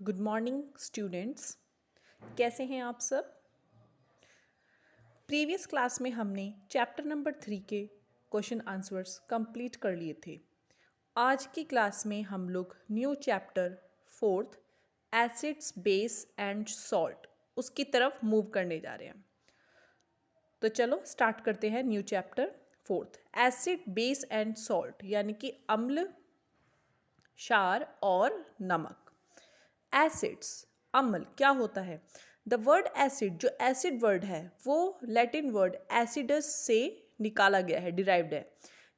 Good morning students. कैसे हैं आप सब। प्रीवियस क्लास में हमने चैप्टर नंबर 3 के क्वेश्चन आंसर्स कंप्लीट कर लिए थे। आज की क्लास में हम लोग new chapter 4 acids base and salt उसकी तरफ मूव करने जा रहे हैं। तो चलो स्टार्ट करते हैं new chapter 4 acid base and salt, यानी कि अम्ल, क्षार और नमक। एसिड्स, अम्ल क्या होता है। द वर्ड एसिड, जो एसिड वर्ड है वो लैटिन वर्ड एसिडस से निकाला गया है, डिराइव्ड है,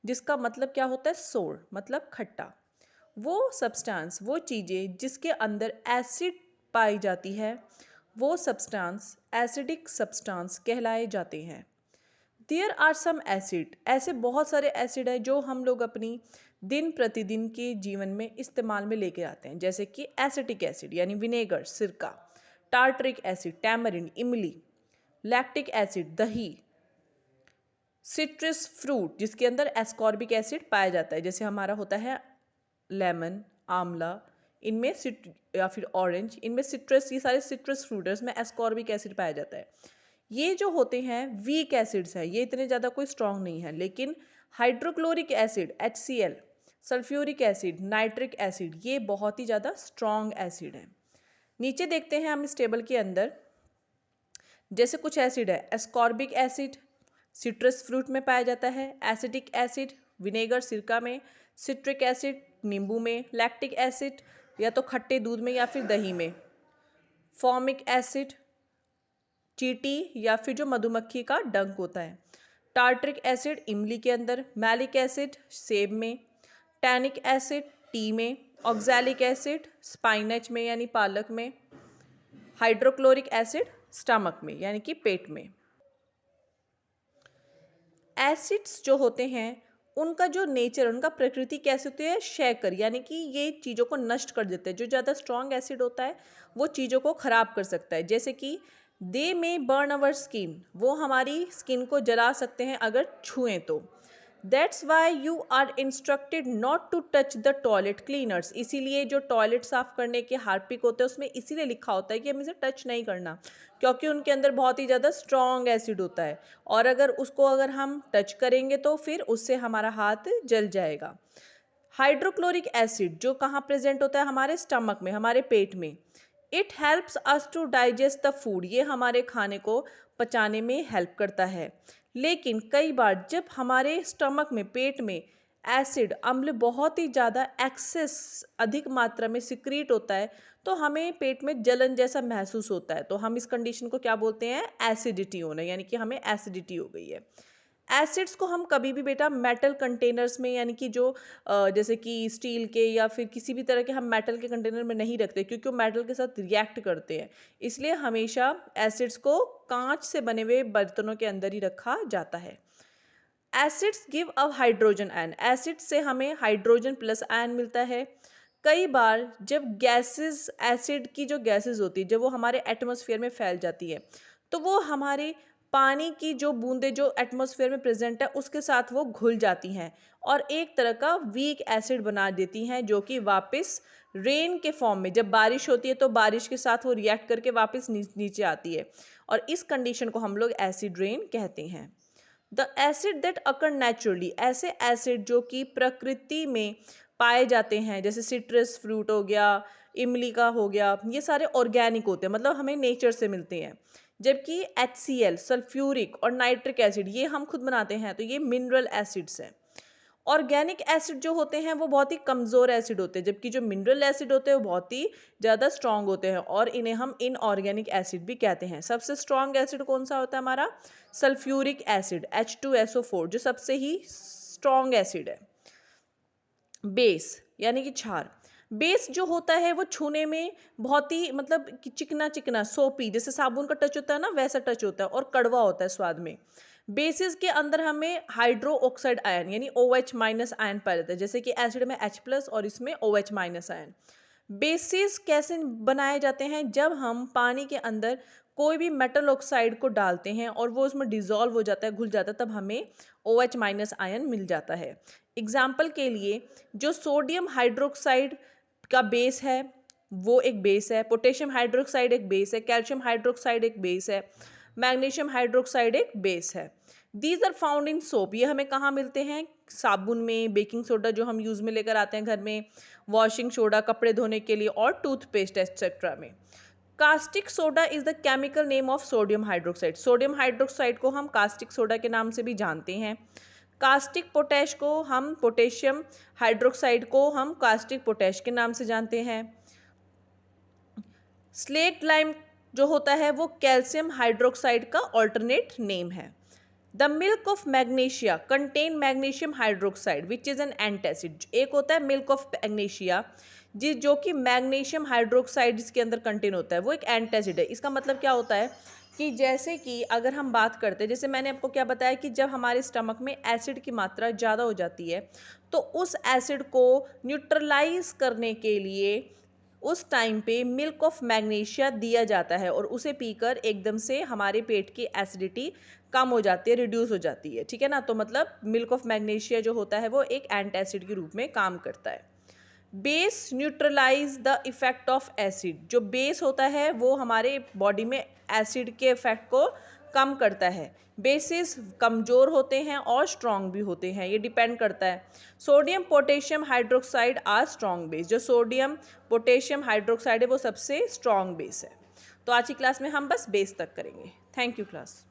जिसका मतलब क्या होता है, सोर, मतलब खट्टा। वो सब्सटेंस, वो चीज़ें जिसके अंदर एसिड पाई जाती है, वो सब्सटेंस एसिडिक सब्सटेंस कहलाए जाते हैं। देयर आर सम एसिड, ऐसे बहुत सारे एसिड है जो हम लोग अपनी दिन प्रतिदिन के जीवन में इस्तेमाल में लेके आते हैं, जैसे कि एसिटिक एसिड यानी विनेगर, सिरका, टार्टरिक एसिड, टैमरिन, इमली, लैक्टिक एसिड, दही, सिट्रस फ्रूट जिसके अंदर एस्कॉर्बिक एसिड पाया जाता है, जैसे हमारा होता है लेमन, आंवला, इनमें या फिर ऑरेंज, इनमें सिट्रस, ये सारे सिट्रस फ्रूट है, इसमें एस्कॉर्बिक एसिड पाया जाता है। ये जो होते हैं वीक एसिड्स हैं, ये इतने ज़्यादा कोई स्ट्रॉन्ग नहीं है, लेकिन hydrochloric acid HCl, sulphuric acid, nitric acid, ये बहुत ही ज़्यादा स्ट्रॉन्ग एसिड है। नीचे देखते हैं हम इस टेबल के अंदर, जैसे कुछ एसिड है, एस्कॉर्बिक एसिड सिट्रस फ्रूट में पाया जाता है, एसिटिक एसिड विनेगर, सिरका में, सिट्रिक एसिड नींबू में, लैक्टिक एसिड या तो खट्टे दूध में या फिर दही में, फॉर्मिक एसिड चींटी या फिर जो मधुमक्खी का डंक होता है, टार्टरिक एसिड इमली के अंदर, मैलिक एसिड सेब में, टैनिक एसिड टी में, ऑक्सैलिक एसिड स्पाइनच में यानी पालक में, हाइड्रोक्लोरिक एसिड स्टमक में यानी कि पेट में। एसिड्स जो होते हैं उनका जो नेचर, उनका प्रकृति कैसे होती है, क्षयकर, यानी कि ये चीज़ों को नष्ट कर देते हैं। जो ज़्यादा स्ट्रॉन्ग एसिड होता है वो चीज़ों को ख़राब कर सकता है, जैसे कि दे में बर्न अवर स्किन, वो हमारी स्किन को जला सकते हैं अगर छुएं तो। That's why you are instructed not to touch the toilet cleaners, इसीलिए जो टॉयलेट साफ करने के हार्पिक होते हैं उसमें इसीलिए लिखा होता है कि हमें इसे टच नहीं करना, क्योंकि उनके अंदर बहुत ही ज़्यादा स्ट्रॉन्ग एसिड होता है, और अगर हम टच करेंगे तो फिर उससे हमारा हाथ जल जाएगा। हाइड्रोक्लोरिक एसिड जो कहाँ प्रेजेंट होता है, हमारे स्टमक में, हमारे पेट में। It helps us to digest the food, ये हमारे खाने को पचाने में हेल्प करता है। लेकिन कई बार जब हमारे स्टमक में, पेट में एसिड, अम्ल बहुत ही ज़्यादा एक्सेस, अधिक मात्रा में सिक्रीट होता है, तो हमें पेट में जलन जैसा महसूस होता है। तो हम इस कंडीशन को क्या बोलते हैं, एसिडिटी होना, यानी कि हमें एसिडिटी हो गई है। एसिड्स को हम कभी भी बेटा मेटल कंटेनर्स में, यानी कि जो जैसे कि स्टील के या फिर किसी भी तरह के हम मेटल के कंटेनर में नहीं रखते, क्योंकि वो मेटल के साथ रिएक्ट करते हैं। इसलिए हमेशा एसिड्स को कांच से बने हुए बर्तनों के अंदर ही रखा जाता है। Acids give a hydrogen ion, acid से हमें हाइड्रोजन प्लस आयन मिलता है। कई बार जब गैसेस, एसिड की जो गैसेस होती है, जब वो हमारे एटमॉस्फेयर में फैल जाती है, तो वो हमारे पानी की जो बूंदें जो एटमॉस्फेयर में प्रेजेंट है उसके साथ वो घुल जाती हैं और एक तरह का वीक एसिड बना देती हैं, जो कि वापस रेन के फॉर्म में, जब बारिश होती है तो बारिश के साथ वो रिएक्ट करके वापस नीचे आती है, और इस कंडीशन को हम लोग एसिड रेन कहते हैं। The acid that occur naturally, ऐसे एसिड जो कि प्रकृति में पाए जाते हैं, जैसे सिट्रस फ्रूट हो गया, इमली का हो गया, ये सारे ऑर्गेनिक होते हैं, मतलब हमें नेचर से मिलते हैं। जबकि HCl, सल्फ्यूरिक और नाइट्रिक एसिड, ये हम खुद बनाते हैं, तो ये मिनरल एसिड्स हैं। ऑर्गेनिक एसिड जो होते हैं वो बहुत ही कमज़ोर एसिड होते हैं, जबकि जो मिनरल एसिड होते हैं वो बहुत ही ज़्यादा स्ट्रॉन्ग होते हैं, और इन्हें हम इनऑर्गेनिक एसिड भी कहते हैं। सबसे स्ट्रॉन्ग एसिड कौन सा होता है, हमारा सल्फ्यूरिक एसिड H2SO4, जो सबसे ही स्ट्रॉन्ग एसिड है। बेस यानी कि क्षार, बेस जो होता है वो छूने में बहुत ही, मतलब कि चिकना चिकना, सोपी, जैसे साबुन का टच होता है ना, वैसा टच होता है और कड़वा होता है स्वाद में। बेसिस के अंदर हमें हाइड्रो ऑक्साइड आयन यानी OH माइनस आयन पाया जाता है, जैसे कि एसिड में H प्लस और इसमें OH माइनस आयन। बेसिस कैसे बनाए जाते हैं, जब हम पानी के अंदर कोई भी मेटल ऑक्साइड को डालते हैं और वो उसमें डिजॉल्व हो जाता है, घुल जाता है, तब हमें OH माइनस आयन मिल जाता है। एग्जाम्पल के लिए जो सोडियम हाइड्रोक्साइड का बेस है वो एक बेस है, पोटेशियम हाइड्रोक्साइड एक बेस है, कैल्शियम हाइड्रोक्साइड एक बेस है, मैग्नीशियम हाइड्रोक्साइड एक बेस है। These are found in soap, ये हमें कहाँ मिलते हैं? साबुन में, बेकिंग सोडा जो हम यूज में लेकर आते हैं घर में, वॉशिंग सोडा कपड़े धोने के लिए, और टूथपेस्ट एक्सेट्रा में। Caustic soda is the chemical name of sodium hydroxide, sodium hydroxide को हम कास्टिक सोडा के नाम से भी जानते हैं। कास्टिक पोटैश को हम, पोटेशियम हाइड्रोक्साइड को हम कास्टिक पोटैश के नाम से जानते हैं। स्लेट लाइम जो होता है वो कैल्शियम हाइड्रोक्साइड का ऑल्टरनेट नेम है। The milk of magnesia contain magnesium hydroxide which is an antacid, एक होता है मिल्क ऑफ मैग्नीशिया जो कि मैग्नीशियम हाइड्रोक्साइड इसके अंदर कंटेन होता है, वो एक एंटासिड है। इसका मतलब क्या होता है कि जैसे कि अगर हम बात करते हैं, जैसे मैंने आपको क्या बताया कि जब हमारे स्टमक में एसिड की मात्रा ज़्यादा हो जाती है तो उस एसिड को न्यूट्रलाइज करने के लिए उस टाइम पे मिल्क ऑफ मैग्नीशिया दिया जाता है और उसे पीकर एकदम से हमारे पेट की एसिडिटी कम हो जाती है, रिड्यूस हो जाती है, ठीक है ना। तो मतलब मिल्क ऑफ मैग्नीशिया जो होता है वो एक एंटासिड के रूप में काम करता है। Base neutralize the effect of acid, जो बेस होता है वो हमारे बॉडी में एसिड के इफेक्ट को कम करता है। बेसिस कमज़ोर होते हैं और स्ट्रॉन्ग भी होते हैं, ये डिपेंड करता है। Sodium potassium hydroxide are strong base, जो सोडियम पोटेशियम हाइड्रोक्साइड है वो सबसे स्ट्रॉन्ग बेस है। तो आज की क्लास में हम बस बेस तक करेंगे। Thank you class.